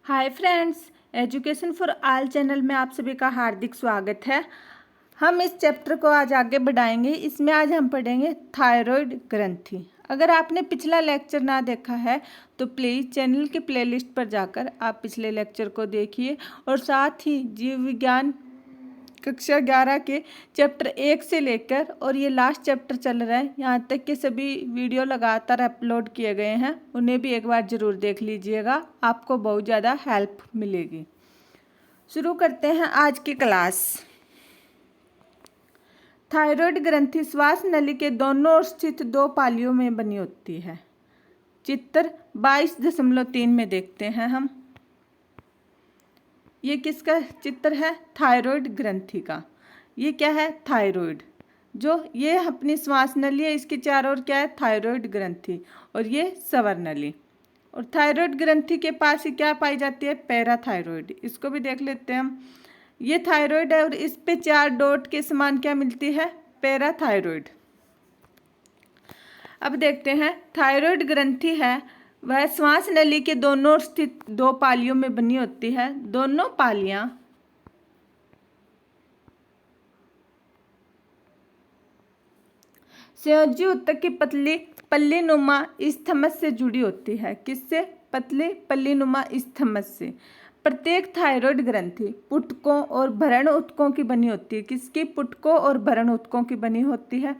Hi friends, education for all channel में आप सभी का हार्दिक स्वागत है। हम इस चैप्टर को आज आगे बढ़ाएंगे। इसमें आज हम पढ़ेंगे थायराइड ग्रंथि। अगर आपने पिछला लेक्चर ना देखा है तो प्लीज़ चैनल की प्लेलिस्ट पर जाकर आप पिछले लेक्चर को देखिए और साथ ही जीव विज्ञान कक्षा 11 के चैप्टर 1 से लेकर और ये लास्ट चैप्टर चल रहा है यहाँ तक के सभी वीडियो लगातार अपलोड किए गए हैं, उन्हें भी एक बार ज़रूर देख लीजिएगा, आपको बहुत ज़्यादा हेल्प मिलेगी। शुरू करते हैं आज की क्लास। थायराइड ग्रंथि श्वास नली के दोनों ओर स्थित दो पालियों में बनी होती है। चित्र 22.3 में देखते हैं हम। ये किसका चित्र है? थायराइड ग्रंथि का। ये क्या है? थायराइड। जो ये अपनी श्वास नली है, इसके चारों ओर क्या है? थायराइड ग्रंथि। और ये स्वर नली। और थायराइड ग्रंथि के पास ही क्या पाई जाती है? पैराथायराइड। इसको भी देख लेते हैं हम। ये थायराइड है और इस पे 4 डॉट के समान क्या मिलती है? पैराथायराइड। अब देखते हैं थायराइड ग्रंथि है वह श्वास नली के दोनों ओर स्थित दो पालियों में बनी होती है। दोनों पालियां संयोजी ऊतक की पतली पल्लीनुमा इस्थमस से जुड़ी होती है। किससे? पतली पल्लीनुमा इस्थमस से। प्रत्येक थायराइड ग्रंथि पुटकों और भरण ऊतकों की बनी होती है। किसकी? पुटकों और भरण ऊतकों की बनी होती है।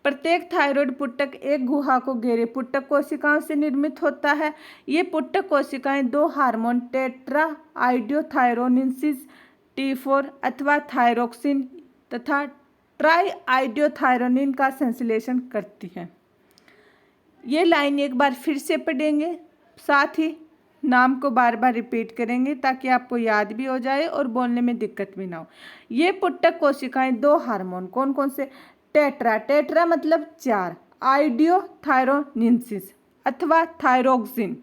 प्रत्येक थायराइड पुटक एक गुहा को घेरे पुटक कोशिकाओं से निर्मित होता है। ये पुटक कोशिकाएं दो हार्मोन टेट्रा आइडियोथायरोनिसिस T4 अथवा थायरोक्सिन तथा ट्राई आइडियोथायरोनिन का संश्लेषण करती है। ये लाइन एक बार फिर से पढ़ेंगे, साथ ही नाम को बार बार रिपीट करेंगे ताकि आपको याद भी हो जाए और बोलने में दिक्कत भी ना हो। ये पुटक कोशिकाएं दो हार्मोन कौन कौन से? टेट्रा, टेट्रा मतलब 4, आइडियोथायरोनिसिस अथवा थायरोक्सिन।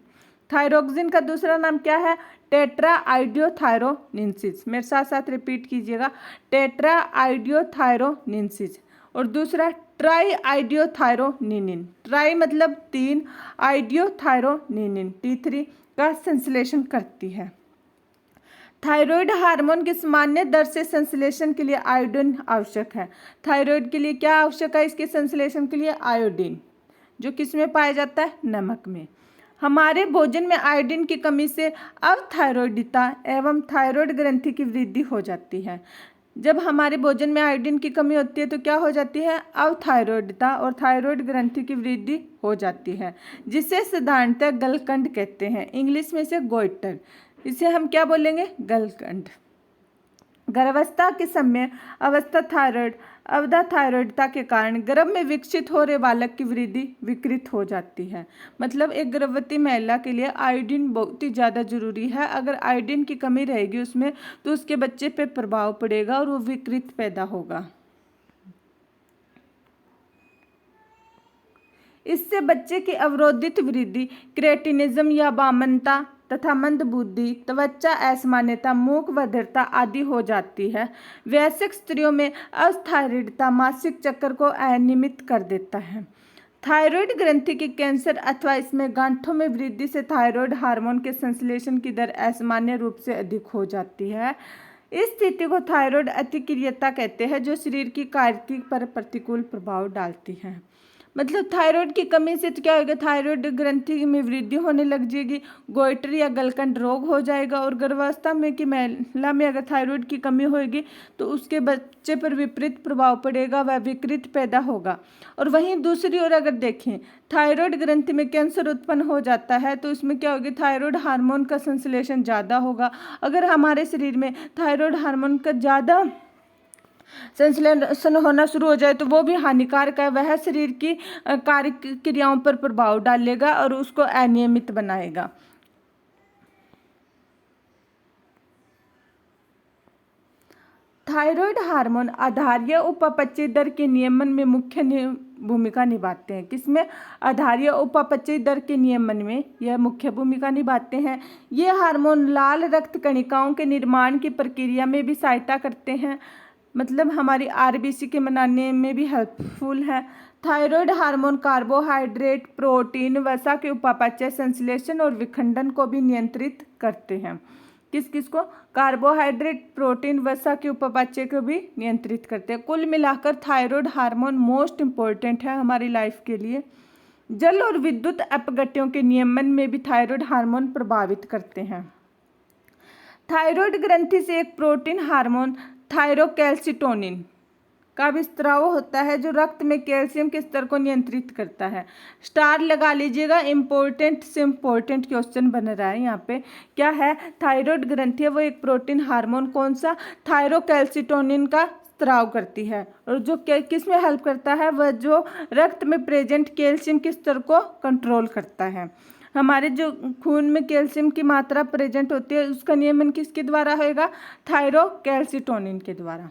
थायरोक्सिन का दूसरा नाम क्या है? टेट्रा आइडियोथायरोनिसिस। मेरे साथ साथ रिपीट कीजिएगा, टेट्रा आइडियोथायरोनिसिस। और दूसरा ट्राई आइडियोथायरोनिनिन। ट्राई मतलब 3, आइडियोथायरोनिनिन T3 का संश्लेषण करती है। थायराइड हार्मोन के सामान्य दर से संश्लेषण के लिए आयोडीन आवश्यक है। थायराइड के लिए क्या आवश्यक है? इसके संश्लेषण के लिए आयोडीन, जो किस में पाया जाता है? नमक में। हमारे भोजन में आयोडीन की कमी से अवथायरॉयडिता एवं थायराइड ग्रंथि की वृद्धि हो जाती है। जब हमारे भोजन में आयोडीन की कमी होती है तो क्या हो जाती है? अवथायरॉयडिता और थायराइड ग्रंथि की वृद्धि हो जाती है, जिसे साधारणतः गलकंड कहते हैं। इंग्लिश में से गोइटर, इसे हम क्या बोलेंगे? गलकंड। गर्भावस्था के समय अवस्था थायराइड अवधाथायरॉयडिता के कारण गर्भ में विकसित हो रहे बालक की वृद्धि विकृत हो जाती है। मतलब एक गर्भवती महिला के लिए आयोडीन बहुत ही ज़्यादा जरूरी है। अगर आयोडीन की कमी रहेगी उसमें तो उसके बच्चे पे प्रभाव पड़ेगा और वो विकृत पैदा होगा। इससे बच्चे की अवरोधित वृद्धि, क्रेटिनिज्म या वामनता तथा मंदबुद्धि, त्वचा असमानता, मूक बधिरता आदि हो जाती है। वयस्क स्त्रियों में अस्थायरता मासिक चक्र को अनियमित कर देता है। थायराइड ग्रंथि की कैंसर अथवा इसमें गांठों में वृद्धि से थायराइड हार्मोन के संश्लेषण की दर असामान्य रूप से अधिक हो जाती है। इस स्थिति को थायराइड अतिक्रियता कहते हैं, जो शरीर की कार्य पर प्रतिकूल प्रभाव डालती है। मतलब थायराइड की कमी से तो क्या होगा? थायराइड ग्रंथि में वृद्धि होने लग जाएगी, गोइटर या गलकंड रोग हो जाएगा। और गर्भावस्था में की महिला में अगर थायराइड की कमी होगी तो उसके बच्चे पर विपरीत प्रभाव पड़ेगा, वह विकृत पैदा होगा। और वहीं दूसरी ओर अगर देखें थायराइड ग्रंथि में कैंसर उत्पन्न हो जाता है तो इसमें क्या होगी? थायराइड हार्मोन का संश्लेषण ज़्यादा होगा। अगर हमारे शरीर में थायराइड हार्मोन का ज़्यादा संश्लेषण होना शुरू हो जाए तो वो भी हानिकारक है। वह शरीर की कार्य क्रियाओं पर प्रभाव डालेगा और उसको अनियमित बनाएगा। थायराइड हार्मोन आधारीय उपापचय दर के नियमन में मुख्य भूमिका निभाते हैं। किसमें? आधारीय उपापचय दर के नियमन में यह मुख्य भूमिका निभाते हैं। ये हार्मोन लाल रक्त कणिकाओं के निर्माण की प्रक्रिया में भी सहायता करते हैं। मतलब हमारी RBC के बनाने में भी हेल्पफुल है। थायराइड हार्मोन कार्बोहाइड्रेट, प्रोटीन, वसा के उपापचय, संश्लेषण और विखंडन को भी नियंत्रित करते हैं। किस किस को? कार्बोहाइड्रेट, प्रोटीन, वसा के उपापचय को भी नियंत्रित करते हैं। कुल मिलाकर थायराइड हार्मोन मोस्ट इम्पोर्टेंट है हमारी लाइफ के लिए। जल और विद्युत अपघट्यों के नियमन में भी थायराइड हार्मोन प्रभावित करते हैं। थायराइड ग्रंथि से एक प्रोटीन हार्मोन थायरोकैल्सिटोनिन का भी स्राव होता है जो रक्त में कैल्शियम के स्तर को नियंत्रित करता है। स्टार लगा लीजिएगा, इम्पोर्टेंट से इम्पोर्टेंट क्वेश्चन बन रहा है यहाँ पे। क्या है? थायराइड ग्रंथि है वो एक प्रोटीन हार्मोन कौन सा? थायरोकैल्सिटोनिन का स्राव करती है और जो किस में हेल्प करता है? वह जो रक्त में प्रेजेंट कैल्शियम के स्तर को कंट्रोल करता है। हमारे जो खून में कैल्शियम की मात्रा प्रेजेंट होती है उसका नियमन किसके द्वारा होएगा? थायरोकैल्सिटोनिन के द्वारा।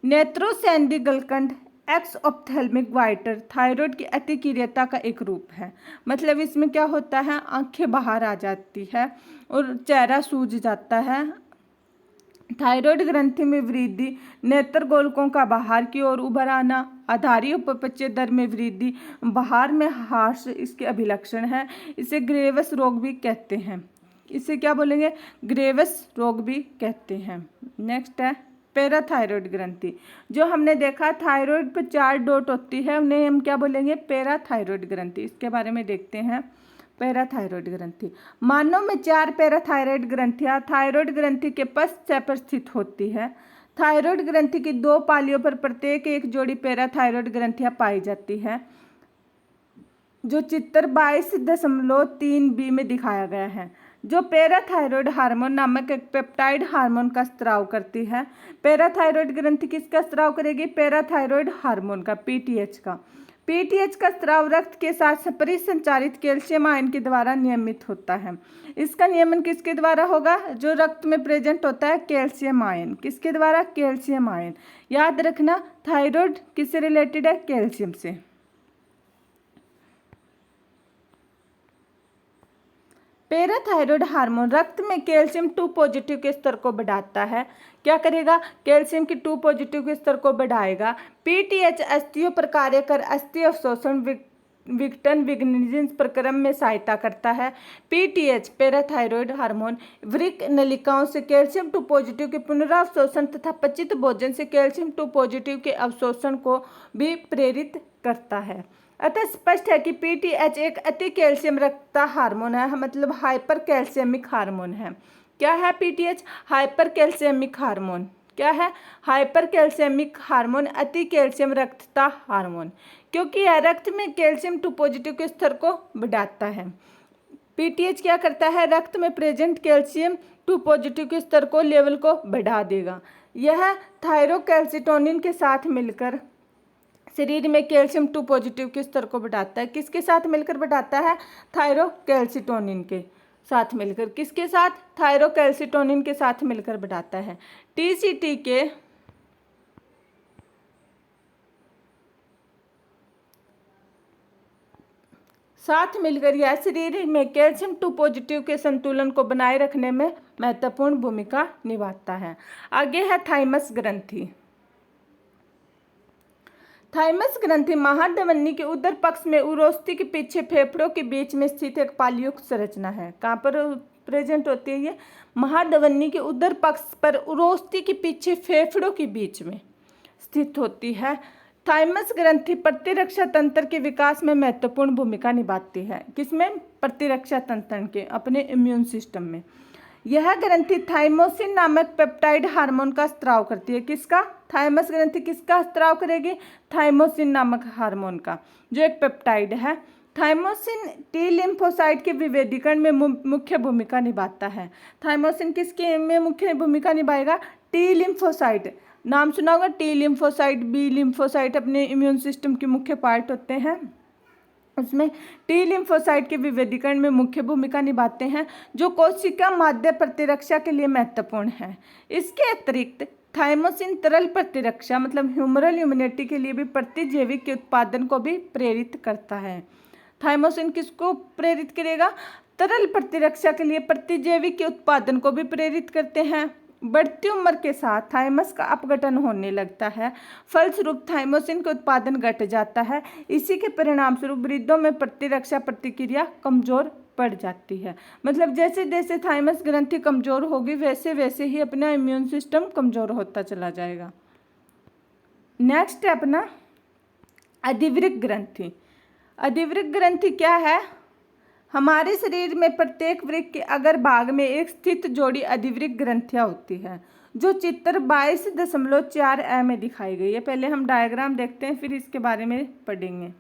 नेत्रोसेंडी गलकंड एक्स ऑप्थेल्मिक वाइटर थायराइड की अतिक्रियता का एक रूप है। मतलब इसमें क्या होता है? आंखें बाहर आ जाती है और चेहरा सूज जाता है। थायराइड ग्रंथि में वृद्धि, नेत्र गोलकों का बाहर की ओर उभर आना, आधारी उपापचय दर में वृद्धि, बाहर में हार्श इसके अभिलक्षण है। इसे ग्रेवस रोग भी कहते हैं। इसे क्या बोलेंगे? ग्रेवस रोग भी कहते हैं। नेक्स्ट है पैराथायराइड ग्रंथि। जो हमने देखा थायराइड पर 4 डॉट होती है उन्हें हम क्या बोलेंगे? पैराथायराइड ग्रंथि। इसके बारे में देखते हैं। पैराथायराइड ग्रंथि, मानव में 4 पैराथायराइड ग्रंथियां थायराइड ग्रंथि के पश्च पर स्थित होती है। थायराइड ग्रंथि की 2 पालियों पर प्रत्येक एक जोड़ी पैराथायराइड ग्रंथियां पाई जाती है जो चित्र 22.3b में दिखाया गया है, जो पैराथायराइड हार्मोन नामक एक पेप्टाइड हार्मोन का स्राव करती है। पैराथायराइड ग्रंथि किसका स्राव करेगी? पैराथायराइड हार्मोन का, पीटीएच का। पीटीएच का स्राव रक्त के साथ परिसंचारित कैल्शियम आयन के द्वारा नियमित होता है। इसका नियमन किसके द्वारा होगा? जो रक्त में प्रेजेंट होता है कैल्शियम आयन। किसके द्वारा? Calcium ion. याद रखना थायराइड किससे रिलेटेड है? कैल्शियम से। पैराथायराइड हार्मोन रक्त में कैल्शियम 2 पॉजिटिव के स्तर को बढ़ाता है। क्या करेगा? कैल्शियम की 2 पॉजिटिव के स्तर को बढ़ाएगा। पीटीएच अस्थियों पर कार्य कर अस्थि अवशोषण विघटन विघटन प्रक्रम में सहायता करता है। पीटीएच पैराथायराइड हार्मोन वृक्क नलिकाओं से कैल्शियम 2 पॉजिटिव के पुनरावशोषण तथा पचित भोजन से कैल्शियम 2 पॉजिटिव के अवशोषण को भी प्रेरित करता है। अतः स्पष्ट है कि पीटीएच एक अति कैल्शियम रक्तता हार्मोन है, मतलब हाइपर कैल्शियमिक हार्मोन है। क्या है पीटीएच? Hyper कैल्शियमिक hormone. क्या है? हाइपर कैल्शियमिक हार्मोन, अति कैल्शियम रक्तता हार्मोन, क्योंकि यह रक्त में कैल्शियम 2 पॉजिटिव के स्तर को बढ़ाता है। पीटीएच क्या करता है? रक्त में प्रेजेंट कैल्शियम 2 पॉजिटिव के स्तर को लेवल को बढ़ा देगा। यह थायरोकैल्सिटोनिन के साथ मिलकर शरीर में कैल्शियम 2 पॉजिटिव के स्तर को बढ़ाता है। किसके साथ मिलकर बढ़ाता है? थायरोकैल्सिटोनिन के साथ मिलकर। किसके साथ? थायरोकैल्सिटोनिन के साथ मिलकर बढ़ाता है। टीसीटी के साथ मिलकर यह शरीर में कैल्शियम 2 पॉजिटिव के संतुलन को बनाए रखने में महत्वपूर्ण भूमिका निभाता है। आगे है थाइमस ग्रंथि। थाइमस ग्रंथि महाधमनी के उदर पक्ष में उरोस्थि के पीछे फेफड़ों के बीच में स्थित एक पालियुक्त संरचना है। कहाँ पर प्रेजेंट होती है ये? महाधमनी के उदर पक्ष पर उरोस्थि के पीछे फेफड़ों के बीच में स्थित होती है। थाइमस ग्रंथि प्रतिरक्षा तंत्र के विकास में महत्वपूर्ण भूमिका निभाती है। किसमें? प्रतिरक्षा तंत्र के, अपने इम्यून सिस्टम में। यह ग्रंथि थाइमोसिन नामक पेप्टाइड हार्मोन का स्राव करती है। किसका? थाइमस ग्रंथि किसका स्राव करेगी? थाइमोसिन नामक हार्मोन का, जो एक पेप्टाइड है। थाइमोसिन टी लिम्फोसाइट के विभेदीकरण में मुख्य भूमिका निभाता है। थाइमोसिन किसके में मुख्य भूमिका निभाएगा? T lymphocyte. नाम सुना होगा, टी लिम्फोसाइट, बी लिम्फोसाइट अपने इम्यून सिस्टम के मुख्य पार्ट होते हैं। उसमें टी लिम्फोसाइट के विभेदीकरण में मुख्य भूमिका निभाते हैं, जो कोशिका माध्य प्रतिरक्षा के लिए महत्वपूर्ण है। इसके अतिरिक्त थाइमोसिन तरल प्रतिरक्षा मतलब ह्यूमरल इम्यूनिटी के लिए भी प्रतिजैविक के उत्पादन को भी प्रेरित करता है। थाइमोसिन किसको प्रेरित करेगा? तरल प्रतिरक्षा के लिए प्रतिजैविक के उत्पादन को भी प्रेरित करते हैं बढ़ती उम्र के साथ थाइमस का अपघटन होने लगता है, फलस्वरूप थाइमोसिन का उत्पादन घट जाता है। इसी के परिणाम स्वरूप वृद्धों में प्रतिरक्षा प्रतिक्रिया कमजोर पड़ जाती है। मतलब जैसे जैसे थाइमस ग्रंथि कमजोर होगी वैसे वैसे ही अपना इम्यून सिस्टम कमजोर होता चला जाएगा। नेक्स्ट है अपना अधिवृक्क ग्रंथि। अधिवृक्क ग्रंथि क्या है? हमारे शरीर में प्रत्येक वृक्क के अगर भाग में एक स्थित जोड़ी अधिवृक्क ग्रंथियां होती है, जो चित्र 22.4 में दिखाई गई है। पहले हम डायग्राम देखते हैं, फिर इसके बारे में पढ़ेंगे।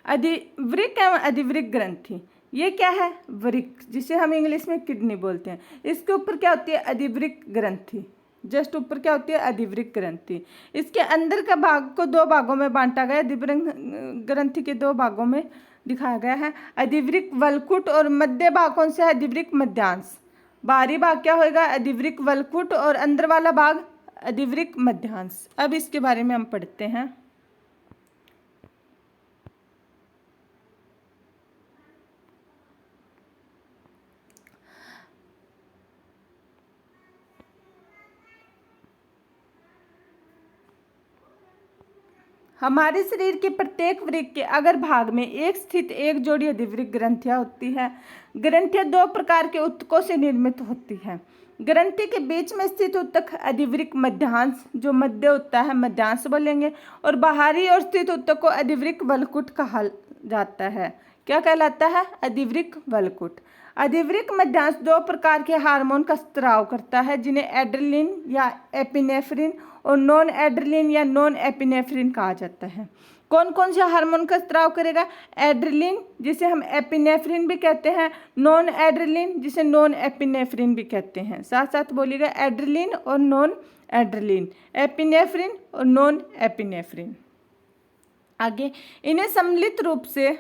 वृक्क एवं अधिवृक्क ग्रंथि, ये क्या है? वृक्क, जिसे हम इंग्लिश में किडनी बोलते हैं। इसके ऊपर क्या होती है? अधिवृक्क ग्रंथि। जस्ट ऊपर क्या होती है? अधिवृक्क ग्रंथि। इसके अंदर का भाग को दो भागों में बांटा गया। अधिवृक्क ग्रंथि के दो भागों में दिखाया गया है, अधिवृक्क वलकुट और मध्य भाग कौन सा है? अधिवृक्क मध्यांश। बाहरी भाग क्या होगा? अधिवृक्क वलकुट और अंदर वाला भाग अधिवृक्क मध्यांश। अब इसके बारे में हम पढ़ते हैं। हमारे शरीर के प्रत्येक वृक्क के अगर भाग में एक स्थित एक जोड़ी अधिवृक्क ग्रंथियां होती है। ग्रंथियां दो प्रकार के ऊतकों से निर्मित होती है। ग्रंथि के बीच में स्थित ऊतक अधिवृक्क मध्यांश, जो मध्य होता है, मध्यांश बोलेंगे, और बाहरी और स्थित ऊतक को अधिवृक्क वलकुट कहा जाता है। क्या कहलाता है? अधिवृक्क वलकुट। अधिवृक्क मध्यांश दो प्रकार के हार्मोन का स्त्राव करता है, जिन्हें एड्रेनलिन या एपिनेफ्रिन और नॉन एड्रेनलिन या नॉन एपिनेफ्रिन कहा जाता है। कौन कौन से हार्मोन का स्त्राव करेगा? एड्रेनलिन, जिसे हम एपिनेफ्रिन भी कहते हैं, नॉन एड्रेनलिन, जिसे नॉन एपिनेफ्रिन भी कहते हैं। साथ साथ बोलिएगा, एड्रेनलिन और नॉन एड्रेनलिन, एपिनेफ्रिन और नॉन एपिनेफ्रिन। आगे इन्हें सम्मिलित रूप से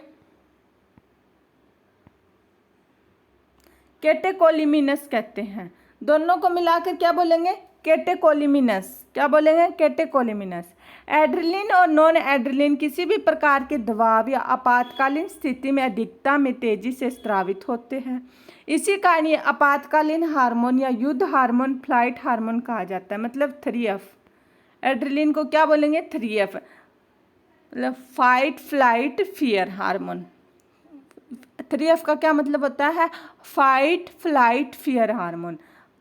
कैटेकोलिमिनस कहते हैं। दोनों को मिलाकर क्या बोलेंगे? कैटेकोलिमिनस। क्या बोलेंगे? कैटेकोलिमिनस। एड्रेनलिन और नॉन एड्रेनलिन किसी भी प्रकार के दबाव या आपातकालीन स्थिति में अधिकता में तेजी से स्रावित होते हैं। इसी कारण ये आपातकालीन हार्मोन या युद्ध हार्मोन, फ्लाइट हार्मोन कहा जाता है। मतलब 3F। एड्रेनलिन को क्या बोलेंगे? 3F, मतलब fight, flight, fear hormone. 3F का क्या मतलब होता है? Fight, flight, fear hormone.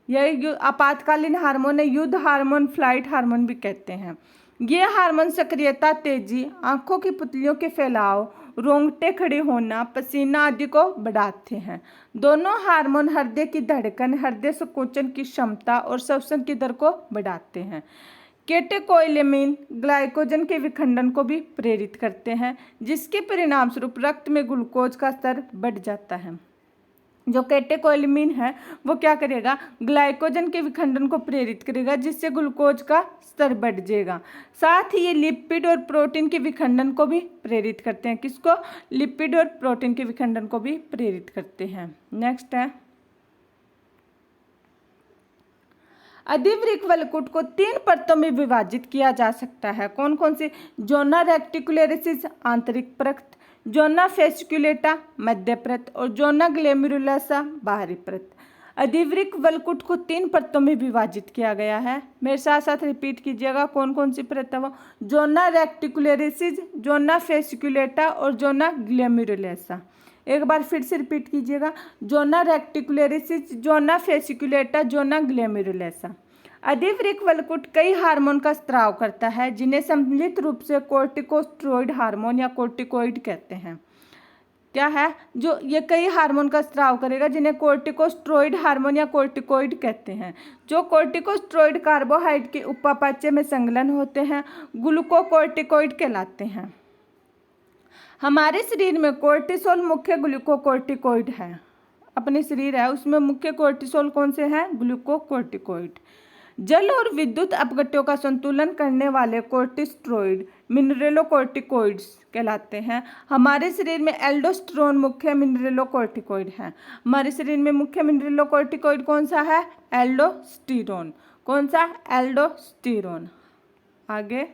यह आपातकालीन हार्मोन है, युद्ध हार्मोन, फ्लाइट हार्मोन भी कहते हैं। ये हार्मोन सक्रियता, तेजी, आंखों की पुतलियों के फैलाव, रोंगटे खड़े होना, पसीना आदि को बढ़ाते हैं। दोनों हार्मोन हृदय की धड़कन, हृदय संकोचन की क्षमता और श्वसन की दर को बढ़ाते हैं। कैटेकोलिमिन ग्लाइकोजन के विखंडन को भी प्रेरित करते हैं, जिसके परिणाम स्वरूप रक्त में ग्लूकोज का स्तर बढ़ जाता है। जो कैटेकोलिमिन है वो क्या करेगा? ग्लाइकोजन के विखंडन को प्रेरित करेगा, जिससे ग्लूकोज का स्तर बढ़ जाएगा। साथ ही ये लिपिड और प्रोटीन के विखंडन को भी प्रेरित करते हैं। किसको? लिपिड और प्रोटीन के विखंडन को भी प्रेरित करते हैं। नेक्स्ट है, अधिवृक्क वलकुट को 3 परतों में विभाजित किया जा सकता है। कौन कौन सी? जोना रेक्टिकुलरिस आंतरिक परत, जोना फेसिकुलेटा मध्य परत और जोना ग्लोमेरुलोसा बाहरी परत। अधिवृक्क वलकुट को 3 परतों में विभाजित किया गया है। मेरे साथ साथ रिपीट कीजिएगा, कौन कौन सी परत है वो? जोना रेक्टिकुलरिस, जोना फेसिकुलेटा और जोना ग्लोमेरुलोसा। एक बार फिर से रिपीट कीजिएगा, जोना रेक्टिकुलरिस, जोना फेसिकुलेटा, जोना ग्लोमेरुलोसा। अधिवृक्क वलकुट कई हार्मोन का स्त्राव करता है, जिन्हें सम्मिलित रूप से कोर्टिकोस्टेरॉइड हार्मोन या कोर्टिकोइड कहते हैं। क्या है? जो ये कई हार्मोन का स्त्राव करेगा, जिन्हें कोर्टिकोस्टेरॉइड हार्मोन या कोर्टिकोइड कहते हैं। जो कोर्टिकोस्टेरॉइड कार्बोहाइड्रेट के उपापचय में संलग्न होते हैं, ग्लूकोकोर्टिकोइड कहलाते हैं। हमारे शरीर में कोर्टिसोल मुख्य ग्लूकोकोर्टिकोइड है। अपने शरीर है उसमें मुख्य कोर्टिसोल कौन से हैं? ग्लूकोकोर्टिकोइड। जल और विद्युत अपघट्यों का संतुलन करने वाले कोर्टिस्टेरॉइड मिनरेलोकोर्टिकोइड्स कहलाते हैं। हमारे शरीर में एल्डोस्टेरोन मुख्य मिनरेलोकोर्टिकोइड है। हमारे शरीर में मुख्य मिनरेलोकोर्टिकोइड कौन सा है? एल्डोस्टेरोन। कौन सा? एल्डोस्टेरोन। आगे,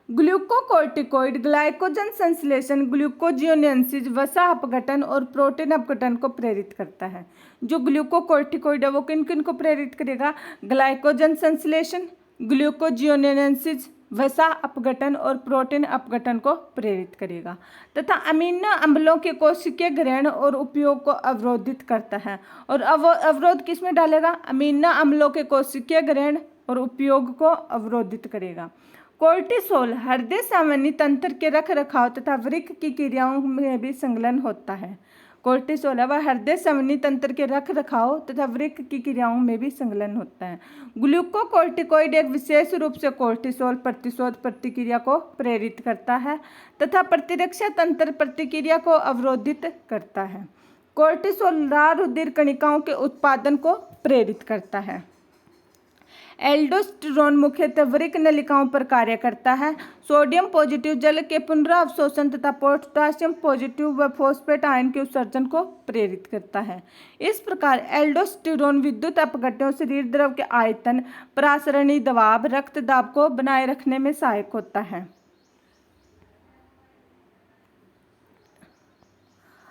ग्लूकोकोर्टिकोइड ग्लाइकोजन संश्लेषण, ग्लूकोजियोनेंसिस वसा अपघटन और प्रोटीन अपघटन को प्रेरित करता है। जो ग्लूकोकोर्टिकोइड है वो किन किन को प्रेरित करेगा? ग्लाइकोजन संश्लेषण, ग्लूकोजियोनेंसिस वसा अपघटन और प्रोटीन अपघटन को प्रेरित करेगा तथा अमीनो अम्लों के कोशिकीय ग्रहण और उपयोग को अवरोधित करता है। और अवरोध किस में डालेगा? अमीनो अम्लों के कोशिकीय ग्रहण और उपयोग को अवरोधित करेगा। कोर्टिसोल हृदय संवहनी तंत्र के रख रखाव तथा वृक्क की क्रियाओं में भी संलग्न होता है। कोर्टिसोल वह हृदय संवहनी तंत्र के रख रखाव तथा वृक्क की क्रियाओं में भी संलग्न होता है। ग्लूकोकोर्टिकोइड एक विशेष रूप से कोर्टिसोल प्रतिशोध प्रतिक्रिया को प्रेरित करता है तथा प्रतिरक्षा तंत्र प्रतिक्रिया को अवरोधित करता है। कोर्टिसोल लाल रुधिर कणिकाओं के उत्पादन को प्रेरित करता है। एल्डोस्टेरोन मुख्यतः वृक्क नलिकाओं पर कार्य करता है। सोडियम पॉजिटिव जल के पुनरावशोषण तथा पोटासियम पॉजिटिव व फॉस्फेट आयन के उत्सर्जन को प्रेरित करता है। इस प्रकार एल्डोस्टेरोन विद्युत अपघटनों, शरीर द्रव के आयतन, प्रासरणी दबाव, रक्त दाब को बनाए रखने में सहायक होता है।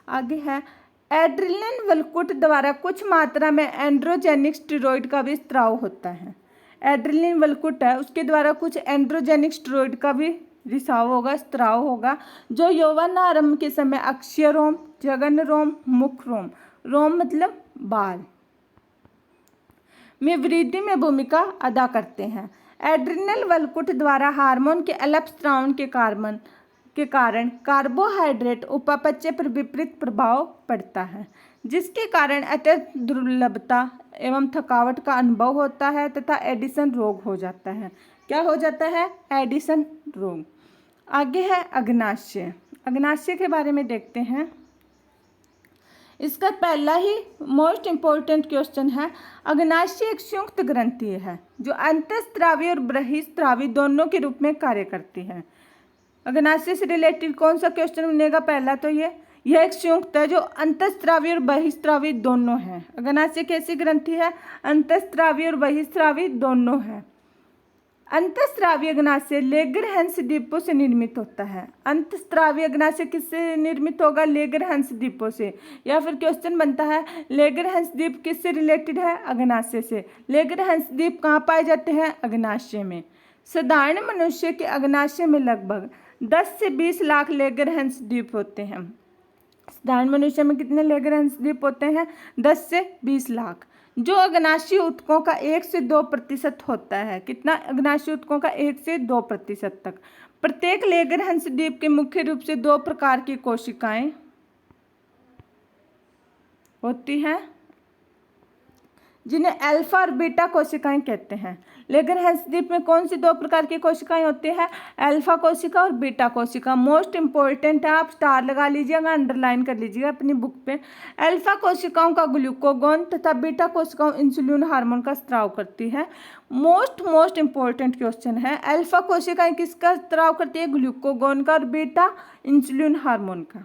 आगे है एड्रेनलिन वल्कुट द्वारा कुछ मात्रा में एंड्रोजेनिक स्टेरॉइड का भी स्त्राव होता है। एड्रेनलिन वल्कुट है उसके द्वारा कुछ एंड्रोजेनिक स्टेरॉइड का भी रिसाव होगा, स्त्राव होगा, जो यौवनारंभ के समय अक्षीय रोम, जघन रोम, मुख रोम, रोम मतलब बाल में वृद्धि में भूमिका अदा करते हैं। एड्रेनल वल्कुट द्वारा हार्मोन के अल्पस्राव के कारण कार्बोहाइड्रेट उपापचय पर विपरीत प्रभाव पड़ता है, जिसके कारण अत्यंत दुर्बलता एवं थकावट का अनुभव होता है तथा एडिसन रोग हो जाता है। क्या हो जाता है? एडिसन रोग। आगे है अग्नाशय। अग्नाशय के बारे में देखते हैं। इसका पहला ही मोस्ट इम्पोर्टेंट क्वेश्चन है, अग्नाशय एक संयुक्त ग्रंथि है जो अंतःस्रावी और बहिःस्रावी दोनों के रूप में कार्य करती है। अग्नाशय से रिलेटेड कौन सा क्वेश्चन बनेगा? पहला तो यह एक संयुक्त है जो अंतःस्रावी और बहिःस्रावी दोनों है। अग्नाशय कैसी ग्रंथि है? अंतःस्रावी और बहिःस्रावी दोनों है। अंतःस्रावी अग्नाशय लेगरहंस द्वीपों से निर्मित होता है। अंतःस्रावी अग्नाशय किससे निर्मित होगा? लेगरहंस द्वीपों से। या फिर क्वेश्चन बनता है लेगरहंस द्वीप किससे रिलेटेड है? अग्नाशय से। लेगरहंस द्वीप कहाँ पाए जाते हैं? अग्नाशय में। साधारण मनुष्य के अग्नाशय में लगभग 10 से 20 लाख लेगरहंस द्वीप होते हैं। साधारण मनुष्य में कितने लेगरहंस द्वीप होते हैं? 10 से 20 लाख। जो अग्नाशयी ऊतकों का 1 से 2% होता है। कितना? अग्नाशयी ऊतकों का 1 से 2% तक। प्रत्येक लेगरहंस द्वीप के मुख्य रूप से 2 प्रकार की कोशिकाएं होती हैं, जिन्हें अल्फा और बीटा कोशिकाएं कहते हैं। लेगरहंस द्वीप में कौन सी 2 प्रकार की कोशिकाएं होती है? अल्फा कोशिका और बीटा कोशिका। मोस्ट इंपॉर्टेंट है, आप स्टार लगा लीजिएगा, अंडरलाइन कर लीजिएगा अपनी बुक पे। अल्फा कोशिकाओं का ग्लूकोगोन तथा बीटा कोशिकाओं इंसुलिन हार्मोन का स्त्राव करती है। मोस्ट इंपॉर्टेंट क्वेश्चन है, अल्फा कोशिकाएं किसका स्त्राव करती है? ग्लूकोगोन का, और बीटा इंसुलिन हार्मोन का।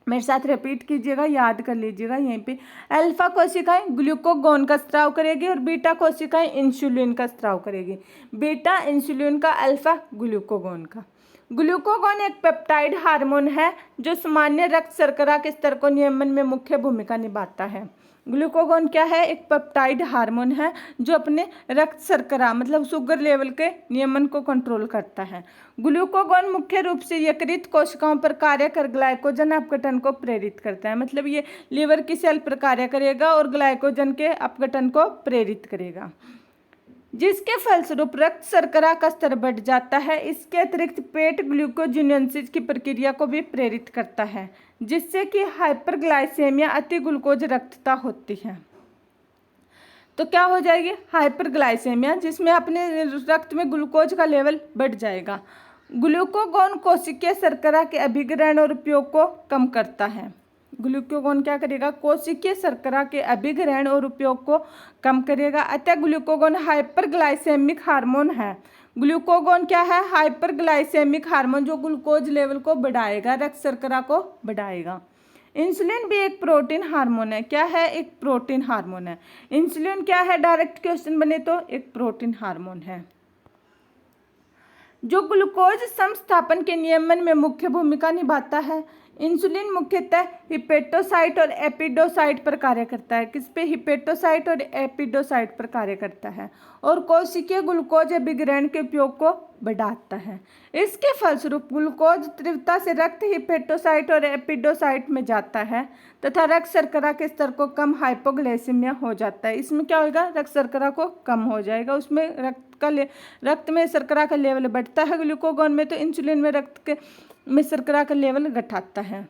मेरे साथ रिपीट कीजिएगा, याद कर लीजिएगा यहीं पे। अल्फा कोशिकाएं ग्लूकोगोन का स्त्राव करेगी और बीटा कोशिकाएं इंसुलिन का स्त्राव करेगी। बीटा इंसुलिन का, अल्फा ग्लूकोगोन का। ग्लूकोगोन एक पेप्टाइड हार्मोन है जो सामान्य रक्त शर्करा के स्तर को नियमन में मुख्य भूमिका निभाता है। ग्लूकोगोन क्या है? एक पेप्टाइड हार्मोन है जो अपने रक्त शर्करा मतलब शुगर लेवल के नियमन को कंट्रोल करता है। ग्लूकोगोन मुख्य रूप से यकृत कोशिकाओं पर कार्य कर ग्लाइकोजन अपघटन को प्रेरित करता है। मतलब ये लीवर की सेल पर कार्य करेगा और ग्लाइकोजन के अपघटन को प्रेरित करेगा, जिसके फलस्वरूप रक्त शर्करा का स्तर बढ़ जाता है। इसके अतिरिक्त पेट ग्लूकोजिनेंसिस की प्रक्रिया को भी प्रेरित करता है, जिससे कि हाइपरग्लाइसेमिया अति ग्लूकोज रक्तता होती है। तो क्या हो जाएगी? हाइपरग्लाइसेमिया, जिसमें अपने रक्त में ग्लूकोज का लेवल बढ़ जाएगा। ग्लूकोगोन कोशिकीय शर्करा के अभिग्रहण और उपयोग को कम करता है। ग्लूकोगोन क्या करेगा? कोशिकीय शर्करा के अभिग्रहण और उपयोग को कम करेगा। अतः ग्लूकोगोन हाइपरग्लाइसेमिक हार्मोन है। ग्लूकोगोन क्या है? हाइपरग्लाइसेमिक हार्मोन जो ग्लूकोज लेवल को बढ़ाएगा, रक्त शर्करा को बढ़ाएगा। इंसुलिन भी एक प्रोटीन हार्मोन है। क्या है? एक प्रोटीन हार्मोन है। इंसुलिन क्या है? डायरेक्ट क्वेश्चन बने तो एक प्रोटीन हार्मोन है। जो ग्लूकोज समस्थापन के नियमन में मुख्य भूमिका निभाता है। इंसुलिन मुख्यतः हिपेटोसाइट और एपिडोसाइट पर कार्य करता है। किस पे? हिपेटोसाइट और एपिडोसाइट पर कार्य करता है और कोशिकीय ग्लूकोज अभिग्रहण के उपयोग को बढ़ाता है। इसके फलस्वरूप ग्लूकोज तीव्रता से रक्त हिपेटोसाइट और एपिडोसाइट में जाता है तथा रक्त शर्करा के स्तर को कम हाइपोग्लाइसेमिया हो जाता है। इसमें क्या होगा? रक्त शर्करा को कम हो जाएगा। उसमें रक्त में शर्करा का लेवल बढ़ता है ग्लूकागॉन में, तो इंसुलिन में में शर्करा का लेवल घटाता है।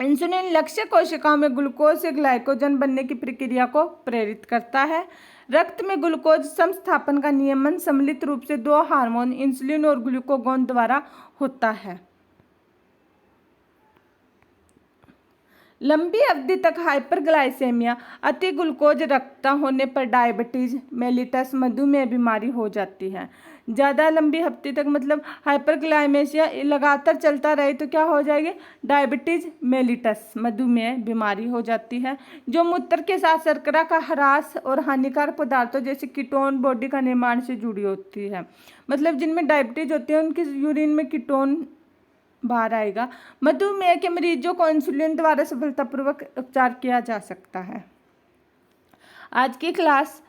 इंसुलिन लक्ष्य कोशिकाओं में ग्लूकोज से ग्लाइकोजन बनने की प्रक्रिया को प्रेरित करता है। रक्त में ग्लूकोज समस्थापन का नियमन सम्मिलित रूप से दो हार्मोन इंसुलिन और ग्लूकागॉन द्वारा होता है। लंबी अवधि तक हाइपरग्लाइसेमिया, अति ग्लूकोज रक्तता होने पर डायबिटीज मेलिटस मधुमेह बीमारी हो जाती है। ज़्यादा लंबी अवधि तक मतलब हाइपरग्लाइमेशिया लगातार चलता रहे तो क्या हो जाएगी? डायबिटीज मेलिटस मधुमेह बीमारी हो जाती है, जो मूत्र के साथ शर्करा का ह्रास और हानिकारक पदार्थों जैसे कीटोन बॉडी का निर्माण से जुड़ी होती है। मतलब जिनमें डायबिटीज होती है उनकी यूरिन में कीटोन बाहर आएगा। मधुमेह के मरीजों को इंसुलिन द्वारा सफलतापूर्वक उपचार किया जा सकता है। आज की क्लास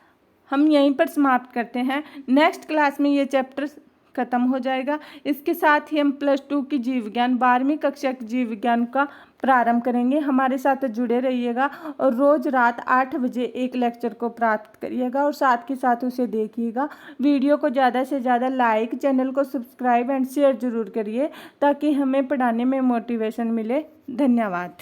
हम यहीं पर समाप्त करते हैं। नेक्स्ट क्लास में ये चैप्टर खत्म हो जाएगा। इसके साथ ही हम +2 की जीव विज्ञान 12वीं कक्षा की जीव विज्ञान का प्रारंभ करेंगे। हमारे साथ जुड़े रहिएगा और रोज़ रात 8 बजे एक लेक्चर को प्राप्त करिएगा और साथ के साथ उसे देखिएगा। वीडियो को ज़्यादा से ज़्यादा लाइक, चैनल को सब्सक्राइब एंड शेयर ज़रूर करिए ताकि हमें पढ़ाने में मोटिवेशन मिले। धन्यवाद।